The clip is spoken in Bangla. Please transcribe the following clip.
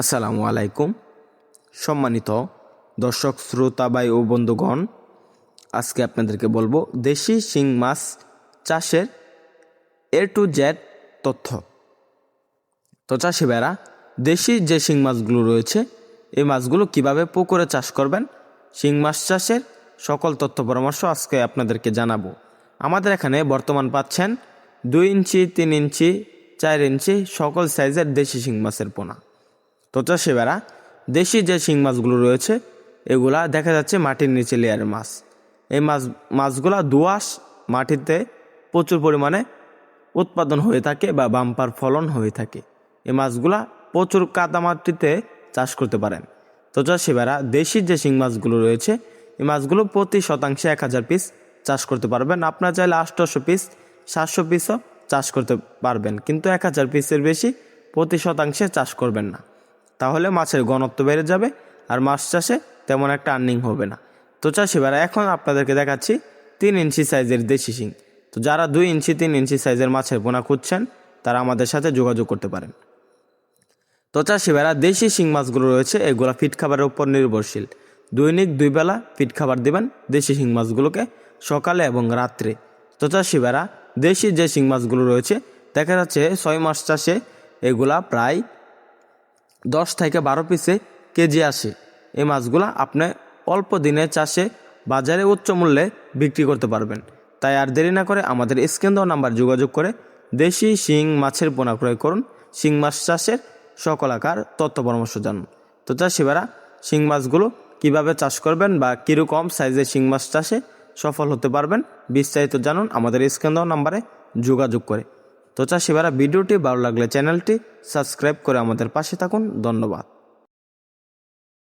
আসসালামু আলাইকুম। সম্মানিত দর্শক শ্রোতা ভাই ও বন্ধুগণ, আজকে আপনাদেরকে বলবো দেশি শিং মাছ চাষের A to Z তথ্য। তো চাষি ভাইরা, দেশি যে শিং মাছগুলো রয়েছে এই মাছগুলো কিভাবে পুকুরে চাষ করবেন, শিং মাছ চাষের সকল তথ্য পরামর্শ আজকে আপনাদেরকে জানাবো। আমাদের এখানে বর্তমান পাচ্ছেন 2 ইঞ্চি, 3 ইঞ্চি, 4 ইঞ্চি সকল সাইজের দেশি শিং মাছের পোনা। তো চাষি ভাইরা, দেশি যে শিং মাছগুলো রয়েছে এগুলা দেখা যাচ্ছে মাটির নিচে লেয়ারের মাছ। এই মাছগুলা দোআঁশ মাটিতে প্রচুর পরিমাণে উৎপাদন হয়ে থাকে বা বাম্পার ফলন হয়ে থাকে। এই মাছগুলা প্রচুর কাদা মাটিতে চাষ করতে পারেন। তো চাষি ভাইরা, দেশি যে শিং মাছগুলো রয়েছে এই মাছগুলো প্রতি শতাংশে 1000 পিস চাষ করতে পারবেন। আপনার চাইলে 800 পিস, 700 পিসও চাষ করতে পারবেন, কিন্তু 1000 পিসের বেশি প্রতি শতাংশে চাষ করবেন না, তাহলে মাছের ঘনত্ব বেড়ে যাবে আর মাছ চাষে তেমন একটা আর্নিং হবে না। তো চাষি ভাইরা, এখন আপনাদেরকে দেখাচ্ছি 3 ইঞ্চি সাইজের দেশি শিং। তো যারা 2 ইঞ্চি, 3 ইঞ্চি সাইজের মাছের পোনা খুঁজছেন তারা আমাদের সাথে যোগাযোগ করতে পারেন। তো চাষি ভাইরা, দেশি শিং মাছগুলো রয়েছে এগুলো ফিড খাবারের উপর নির্ভরশীল। দৈনিক 2 বেলা ফিড খাবার দিবেন দেশি শিং মাছগুলোকে, সকালে এবং রাত্রে। তো চাষি ভাইরা, দেশি যে শিং মাছগুলো রয়েছে দেখা যাচ্ছে 6 মাস চাষে এগুলা প্রায় 10 থেকে 12 পিসে কেজি আসে। এই মাছগুলা আপনি অল্প দিনের চাষে বাজারে উচ্চ মূল্যে বিক্রি করতে পারবেন। তাই আর দেরি না করে আমাদের স্ক্রিন দেওয়া নাম্বার যোগাযোগ করে দেশি শিং মাছের পোনা ক্রয় করুন। শিং মাছ চাষের সকল আকার তথ্য পরামর্শ জানুন। তো চাষি ভাইরা, শিং মাছগুলো কীভাবে চাষ করবেন বা কীরকম সাইজের শিং মাছ চাষে সফল হতে পারবেন বিস্তারিত জানুন আমাদের স্ক্রিন দেওয়া নাম্বারে যোগাযোগ করে। তো চাষি ভাইরা, ভিডিওটি ভালো লাগলে চ্যানেলটি সাবস্ক্রাইব করে আমাদের পাশে থাকুন। ধন্যবাদ।